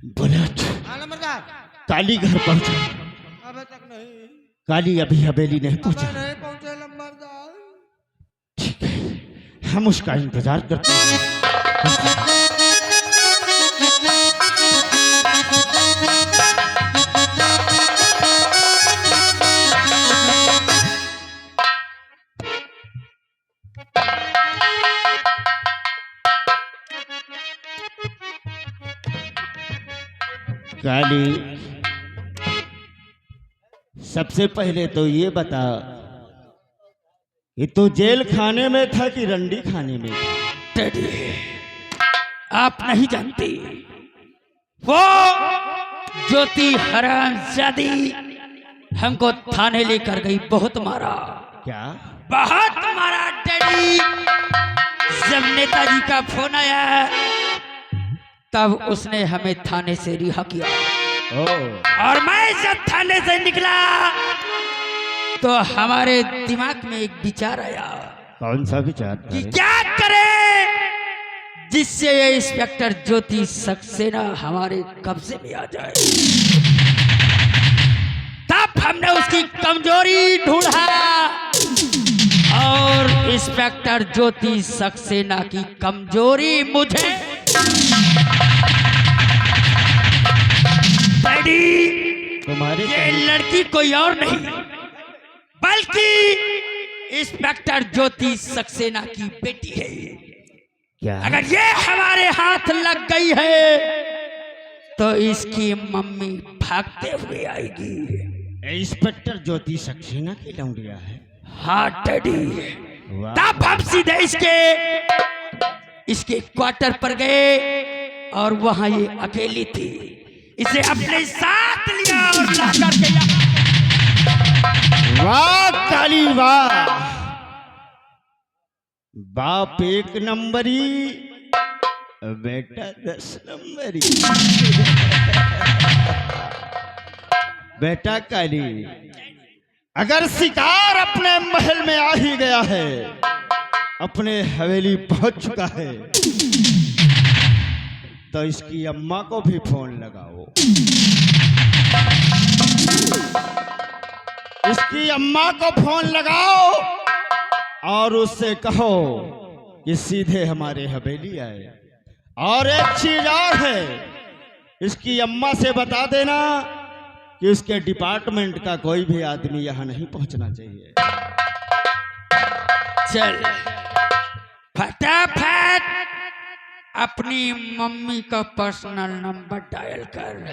Bullet हाँ नंबरदार। काली घर पहुंचा। अबे तक नहीं। काली अभी हवेली नहीं पहुंचा। अबे नहीं पहुंचे नंबरदार। ठीक है, हम उसका इंतजार करते हैं। काली, सबसे पहले तो ये बता कि तू जेल खाने में था कि रंडी खाने में था? डैडी, आप नहीं जानती, वो ज्योति हरामजादी हमको थाने लेकर गई। बहुत मारा, क्या? बहुत मारा डैडी। जब नेताजी का फोन आया तब उसने हमें थाने से रिहा किया। और मैं जब थाने से निकला तो हमारे दिमाग में एक विचार आया। कौन सा विचार? कि क्या करे जिससे ये इंस्पेक्टर ज्योति सक्सेना हमारे कब्जे में आ जाए। तब हमने उसकी कमजोरी ढूंढा और इंस्पेक्टर ज्योति सक्सेना की कमजोरी मुझे डैडी, तुम्हारे ये लड़की कोई और नहीं बल्कि इंस्पेक्टर ज्योति सक्सेना की बेटी है। क्या? अगर ये हमारे हाथ लग गई है तो इसकी मम्मी भागते हुए आएगी। इंस्पेक्टर ज्योति सक्सेना की लौंडिया है? हाँ डैडी। वाह। तब हम सीधे इसके क्वार्टर पर गए और वहां ये अकेली थी। इसे अपने साथ लिया और लाकर के वाह काली वाह, बाप एक नंबरी, बेटा 10 नंबरी। बेटा काली, अगर शिकार अपने महल में आ ही गया है, अपने हवेली पहुंच चुका है, तो इसकी अम्मा को भी फोन लगाओ। इसकी अम्मा को फोन लगाओ और उससे कहो कि सीधे हमारे हवेली आए। और एक चीज और है, इसकी अम्मा से बता देना कि उसके डिपार्टमेंट का कोई भी आदमी यहां नहीं पहुंचना चाहिए। चल फटाफट अपनी मम्मी का पर्सनल नंबर डायल कर।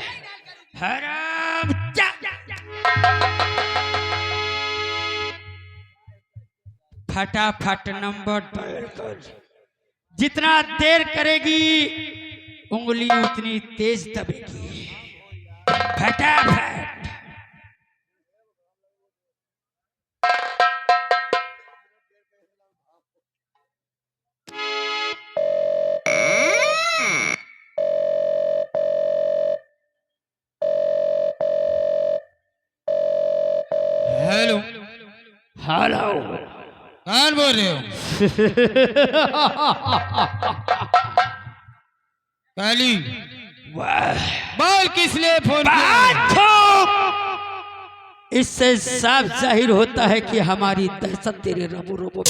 हराम फटाफट नंबर डायल कर। जितना देर करेगी उंगली उतनी तेज दबेगी। फटाफट। हेलो। हेलो, कौन बोल रहे हो? काली, वाह, बोल किस लिए फोन किया? इससे साफ जाहिर होता है कि हमारी दहशत तेरे रबो रबो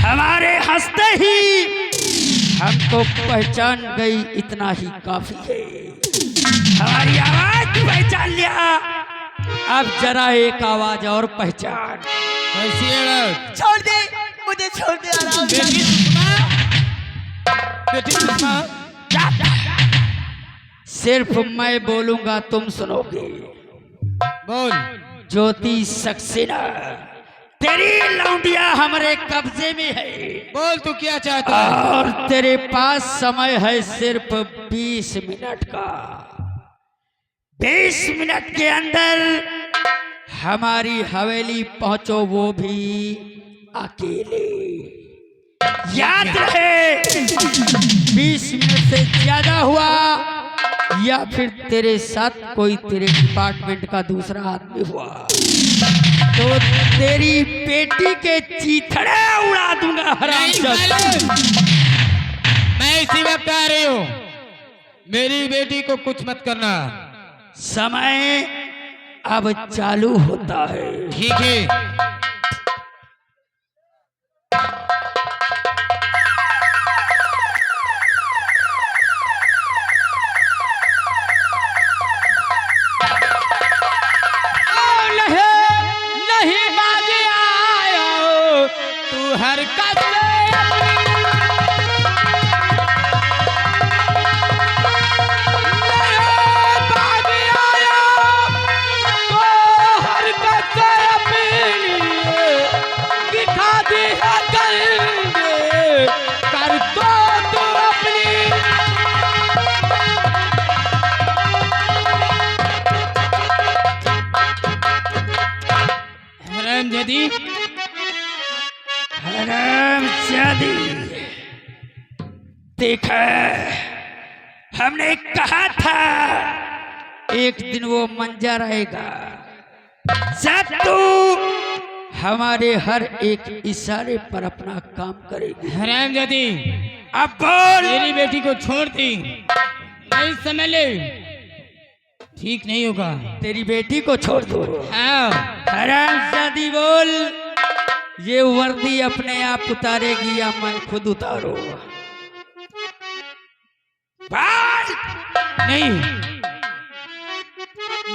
हमारे हंसते ही हमको पहचान गई, इतना ही काफी है। हमारी आवाज पहचान लिया, अब जरा एक आवाज और पहचान। कैसी है? छोड़ दे मुझे, छोड़ दे आराम से। बेटी सुषमा, बेटी सुषमा, सिर्फ मैं बोलूंगा तुम सुनोगे। बोल। ज्योति सक्सेना, तेरी लौंडिया हमारे कब्जे में है। बोल तू क्या चाहता है? और तेरे पास समय है सिर्फ 20 मिनट का। 20 मिनट के अंदर हमारी हवेली पहुंचो, वो भी अकेले। याद रहे, 20 मिनट से ज्यादा हुआ या फिर तेरे साथ कोई तेरे डिपार्टमेंट का दूसरा आदमी हुआ तो तेरी बेटी के चीथड़े उड़ा दूंगा। हरामजादा। मैं इसी वक्त आ रही हूँ। मेरी बेटी को कुछ मत करना। समय अब चालू होता है। ठीक है। नहीं बाजी आयो तू हर दिखा दी कर तो तू अपनी हरामजादी, हरामजादी। देखा, हमने कहा था एक दिन वो मंजा रहेगा जब तू हमारे हर एक इशारे पर अपना काम करेगी। हरामजादी, अब बोल। मेरी बेटी को छोड़ दी, नहीं समझ ले, ठीक नहीं होगा। तेरी बेटी को छोड़ दो। हाँ। हरामजादी बोल, ये वर्दी अपने आप उतारेगी या मैं खुद उतारू? बोल। नहीं,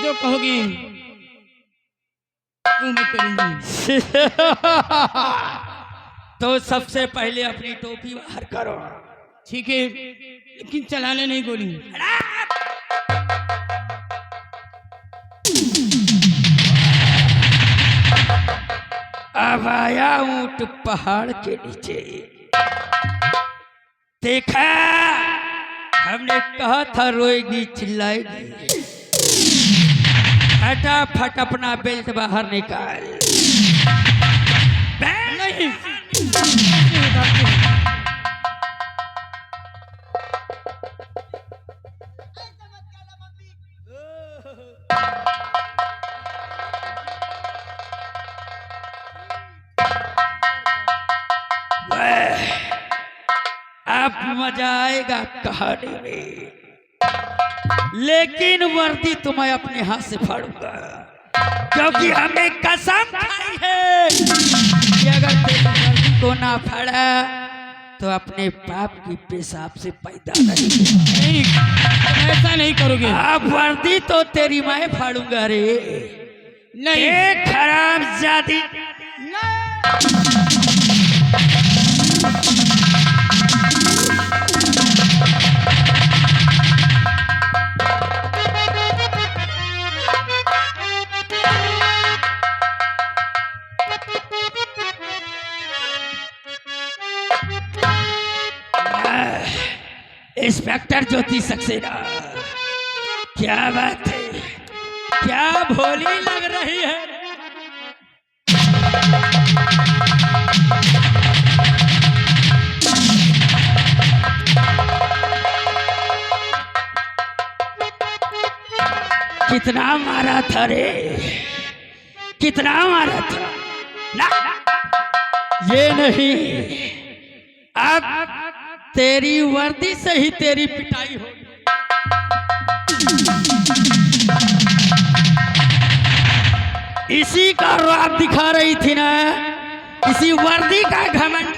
जो कहोगी वो मैं करूंगी। तो सबसे पहले अपनी टोपी बाहर करो। ठीक है, लेकिन चलाने नहीं गोली। अब आया ऊंट पहाड़ के नीचे। देखा, हमने कहा था रोएगी चिल्लाएगी। फटाफट अपना बेल्ट बाहर निकाल। नहीं, अब मजा आएगा कहानी में, लेकिन वर्दी तो मैं अपने हाथ से फाड़ूंगा, क्योंकि हमने कसम खाई है कि अगर तेरी वर्दी को ना फाड़ा तो अपने पाप की पेशाब से पैदा नहीं। ऐसा नहीं करोगे। अब वर्दी तो तेरी मैं फाड़ूंगा रे। नहीं, हरामजादी। इंस्पेक्टर ज्योति सक्सेना, क्या बात है, क्या भोली लग रही है। कितना मारा था रे, कितना मारा था ना, ये नहीं, अब तेरी वर्दी से ही तेरी पिटाई हो। इसी का रौब दिखा रही थी ना, इसी वर्दी का घमंड।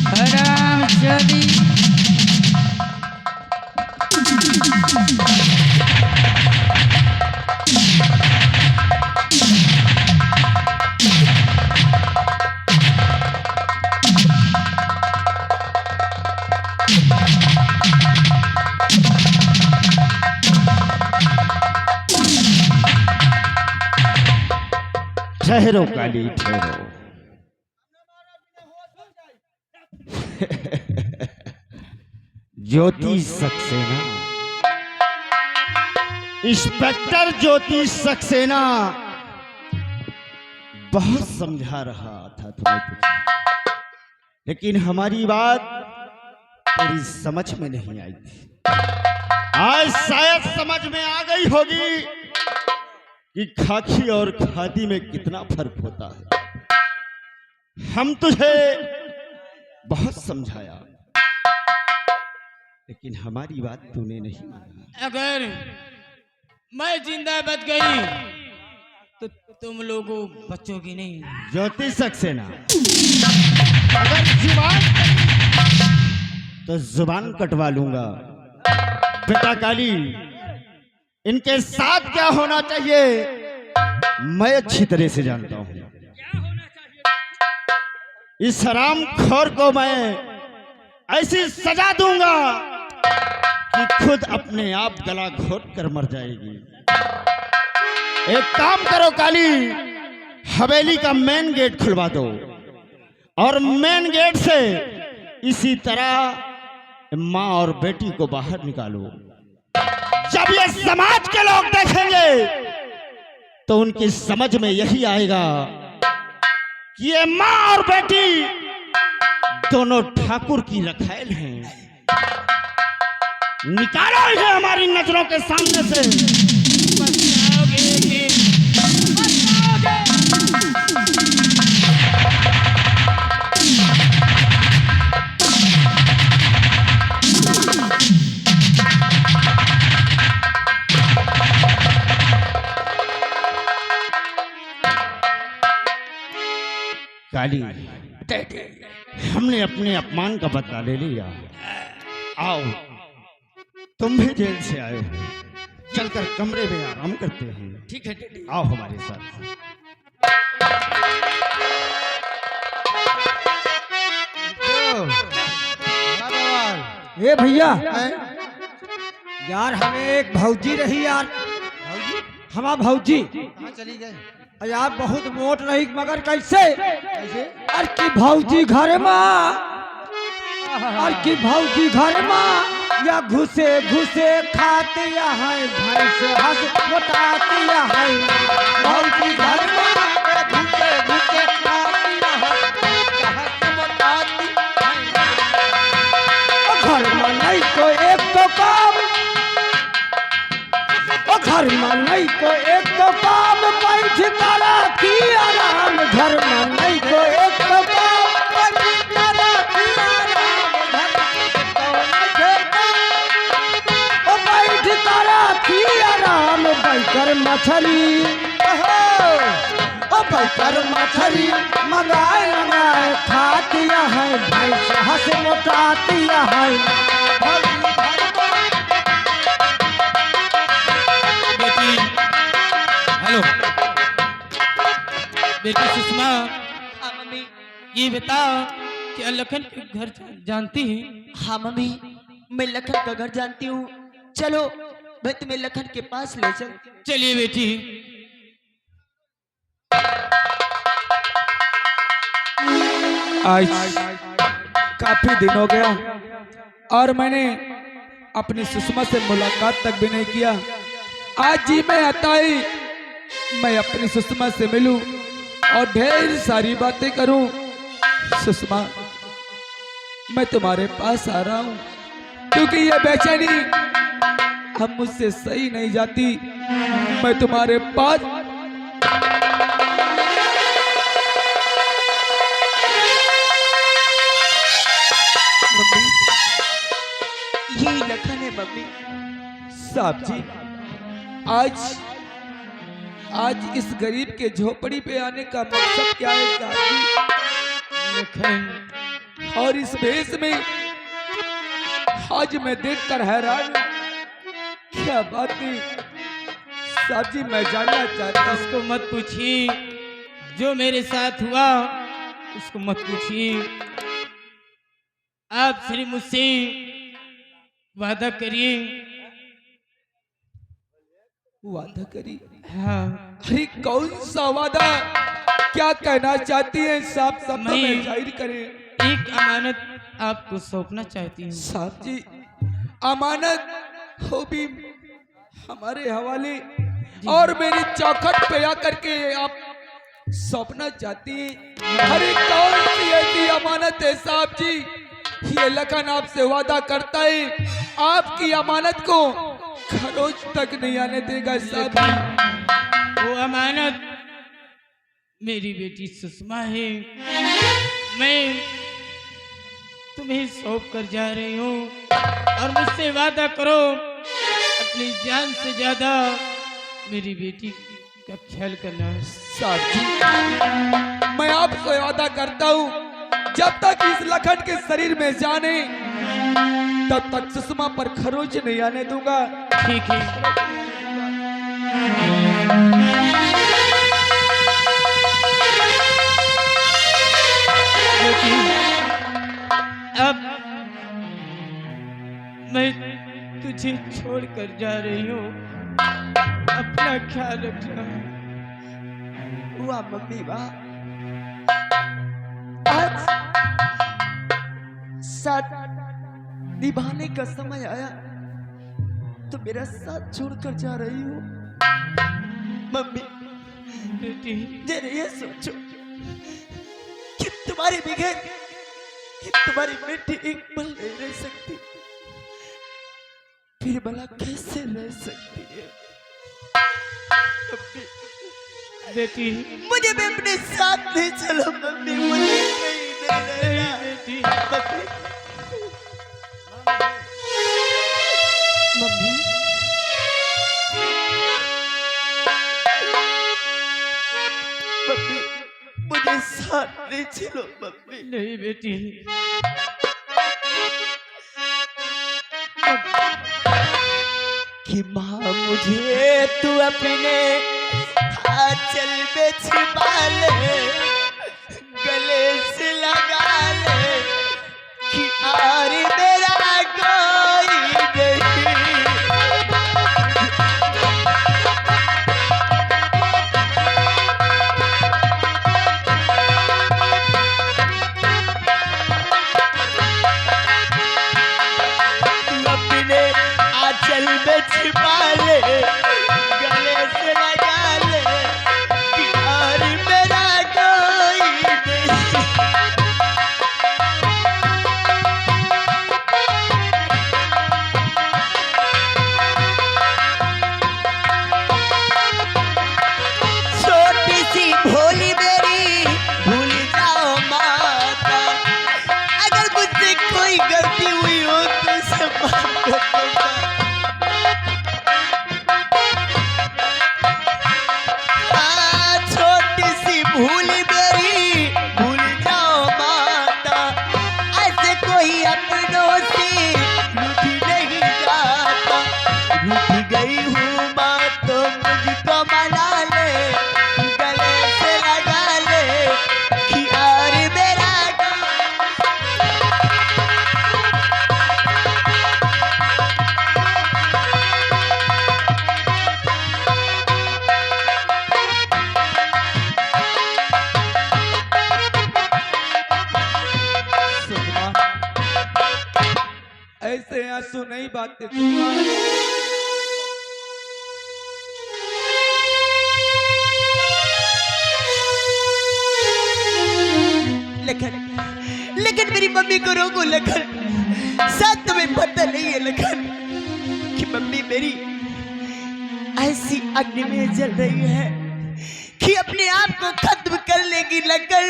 हरामजादी। ठहरो काली, ठहरो। ज्योति सक्सेना, इंस्पेक्टर ज्योति सक्सेना, बहुत समझा रहा था तुम्हें कुछ, लेकिन हमारी बात तेरी समझ में नहीं आई थी। आज शायद समझ में आ गई होगी कि खाकी और खादी में कितना फर्क होता है। हम तुझे बहुत समझाया, लेकिन हमारी बात तूने नहीं माना। अगर मैं जिंदा बच गई तो तुम लोगों बच्चोगी नहीं। ज्योति सक्सेना, अगर जुबान तो जुबान कटवा लूंगा। बेटा काली, इनके साथ क्या होना चाहिए मैं अच्छी तरह से जानता हूं। इस हरामखोर को मैं ऐसी सजा दूंगा कि खुद अपने आप गला घोट कर मर जाएगी। एक काम करो काली, हवेली का मेन गेट खुलवा दो और मेन गेट से इसी तरह माँ और बेटी को बाहर निकालो। जब ये समाज के लोग देखेंगे तो उनकी समझ में यही आएगा कि ये माँ और बेटी दोनों ठाकुर की रखैल हैं। निकालो इन्हें हमारी नजरों के सामने से। काली, हमने अपने अपमान का बदला ले लिया। आओ, तुम भी जेल से आए हो, चलकर कमरे में आराम करते हैं। ठीक है डैडी। आओ हमारे साथ। ए भैया, यार हमें एक भौजी रही यार। हमारा भौजी कहाँ चली गए? यार बहुत मोट रही, मगर कैसे अर की भौजी घर में, अर की भौजी घर में या घुसे घुसे खाती है भैंस हंस मोटाती है। भौजी घर में घुसे घुसे खाती है, हंस मोटाती ओ घर में नहीं को एक तो काम, ओ घर में नहीं को एक तो काम, बैठ करा की आराम। घर में नहीं को एक तो काम, बैठ करा की आराम। ओ बैठ करा की आराम। बैकर मछली, ओ बैकर मछली मंगाए मंगाए खाती है भैंस हंस मोटाती है। बेटी, हेलो बेटी सुषमा, हाँ मम्मी। ये बताओ कि लखन के घर जानती है? हाँ मम्मी, मैं लखन का घर जानती हूँ। चलो मैं तुम्हें लखन के पास ले चल। चलिए बेटी। आज काफी दिन हो गया और मैंने अपनी सुषमा से मुलाकात तक भी नहीं किया। आज जी मैं आता ही मैं अपनी सुषमा से मिलूं और ढेर सारी बातें करूं। सुषमा, मैं तुम्हारे पास आ रहा हूं क्योंकि ये बेचैनी हम मुझसे सही नहीं जाती। मैं तुम्हारे पास यही लखन है मम्मी। साहब जी, आज इस गरीब के झोपड़ी पे आने का मकसद क्या है साहब जी? लखन, और इस भेष में आज मैं देखकर हैरान हूं। क्या बात है साहब जी, मैं जानना चाहता हूं। उसको मत पूछिए, जो मेरे साथ हुआ उसको मत पूछिए। आप सिर्फ मुझसे वादा करिए। वादा करी? हाँ, अरे कौन सा वादा? क्या कहना चाहती है साहब, सब तो मैं- में जाहिर करें। एक अमानत आपको सौंपना चाहती हूँ। साहब जी, अमानत हो भी हमारे हवाले और मेरी चौखट पे आकर के आप सौंपना चाहती हैं। अरे कौन सी ऐसी अमानत है साहब जी? ये लखन आपसे वादा करता है आपकी अमानत को खरोच तक नहीं आने देगा साहब जी। वो अमानत मेरी बेटी सुषमा है। मैं तुम्हें ही सौंप कर जा रही हूँ और मुझसे वादा करो अपनी जान से ज्यादा मेरी बेटी का ख्याल करना। साहब जी, मैं आपसे वादा करता हूँ जब तक इस लखन के शरीर में जाने तब तक सुषमा पर खरोच नहीं आने दूंगा। ठीक है। लेकिन अब मैं तुझे छोड़ कर जा रही हूँ, अपना ख्याल रखना। वाह मम्मी वाह, आज साथ निभाने का समय आया तो मेरा साथ छोड़कर जा रही हो। मम्मी बेटी, जरा ये सोचो कि तुम्हारे बगैर कि तुम्हारी बेटी एक पल नहीं रह सकती, फिर भला कैसे रह सकती है? मम्मी, बेटी, मुझे भी अपने साथ ले चलो मम्मी, मुझे कहीं नहीं रहना। बेटी, मम्मी, मम्मी, मुझे साथ ले चलो मम्मी। नहीं बेटी, कि माँ मुझे तू अपने आंचल में छिपा ले, गले से लगा ले कि और मेरा कोई नहीं। तू अपने आंचल में छिपा ले, गले से लगा ले कि और मेरा कोई नहीं। छोटी सी भोली मेरी भूल जाओ माता, अगर मुझसे कोई गलती हुई हो तो उसे माफ कर दो। हाँ, छोटी सी भूली मेरी भूल जाओ माता, ऐसे कोई अपनों से रूठ नहीं जाता। रूठ गई हूँ माँ तो मुझको मना ले, गले से लगा ले कि और मेरा सुषमा, ऐसे आंसू नहीं बातें सुषमा। लखन, लेकिन मेरी मम्मी को रोको लखन। शायद तुम्हें पता नहीं है लखन कि मम्मी मेरी ऐसी अग्नि में जल रही है कि अपने आप को खत्म कर लेगी लखन।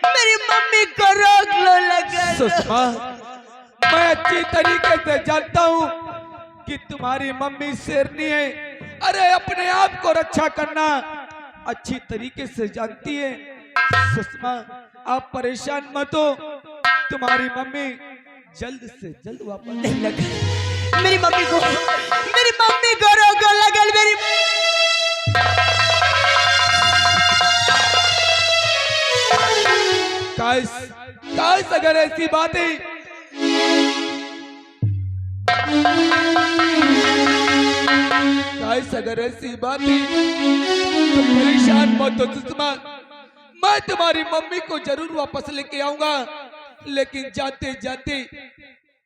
मेरी मम्मी को रोक लो लखन। सुषमा, मैं अच्छी तरीके से जानता हूँ कि तुम्हारी मम्मी शेरनी है। अरे अपने आप को रक्षा करना अच्छी तरीके से जानती है। सुषमा, आप परेशान मत हो, तुम्हारी मम्मी जल्द से जल्द वापस। नहीं लखन, मेरी मम्मी को रोको लखन। मेरी काश अगर ऐसी बातें अगर ऐसी बातें तो परेशान मत हो सुषमा, मैं तुम्हारी मम्मी को जरूर वापस लेके आऊंगा। लेकिन जाते जाते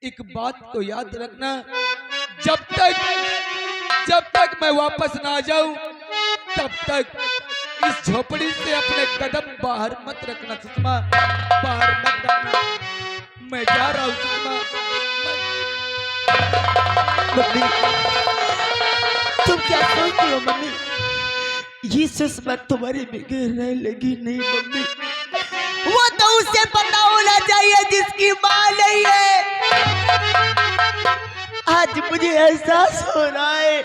एक बात को याद रखना, जब तक मैं वापस ना आ जाऊं तब तक इस झोपड़ी से अपने कदम बाहर मत रखना सुषमा, बाहर मत रखना। मैं जा रहा हूँ सुषमा। मम्मी, तुम क्या सोचती हो मम्मी? ये सुषमा तुम्हारे बगैर रह लगी नहीं मम्मी। वो तो उसे पता होना चाहिए जिसकी माँ नहीं एहसास हो रहा है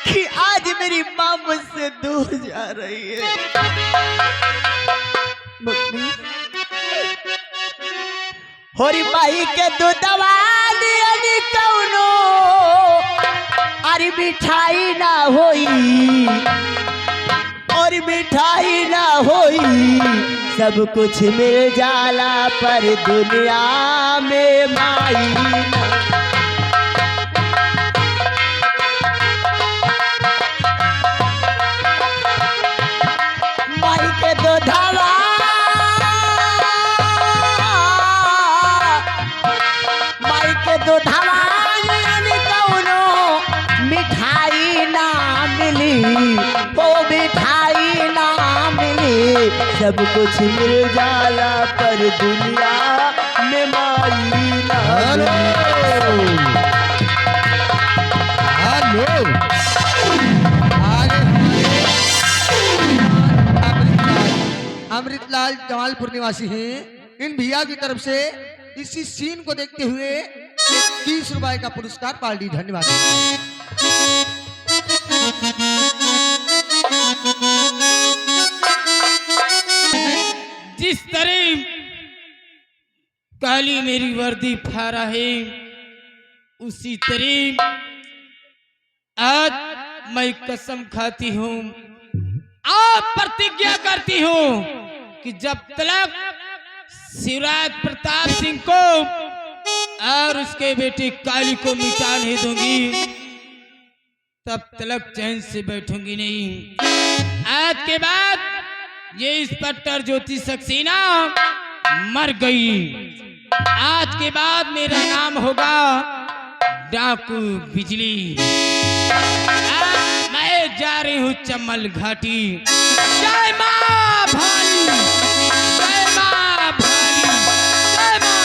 कि आज मेरी माँ मुझसे दूर जा रही है। मम्मी होरी माई के दूधवा दियनी कौनो अरे मिठाई ना होई और मिठाई ना होई, सब कुछ मिल जाला पर दुनिया में माई ना। माई के दूधवा माई के दूधवा कौनो मिठाई ना मिली, वो मिठाई ना मिली, सब कुछ मिल जाला पर दुनिया में माई ना। अमृतलाल जमालपुर निवासी हैं। इन भैया की तरफ से इसी सीन को देखते हुए 30 रुपए का पुरस्कार पार्टी। धन्यवाद। जिस तरह काली मेरी वर्दी फारा है, उसी तरह आज मैं कसम खाती हूँ, आप प्रतिज्ञा करती हूँ कि जब तक शिवराज प्रताप सिंह को और उसके बेटे काली को मिटा नहीं दूंगी, तब तक चैन से बैठूंगी नहीं। आज के बाद ये इंस्पेक्टर ज्योति सक्सेना मर गई। आज के बाद मेरा नाम होगा डाकू बिजली। आज मैं जा रही हूँ चमल घाटी। जय मां भाली, जय मां भाली, जय मां।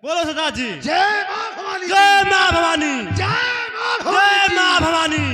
बोलो सरदार जी। जय मां भवानी, जय मां भवानी, जय मां जय मां भवानी।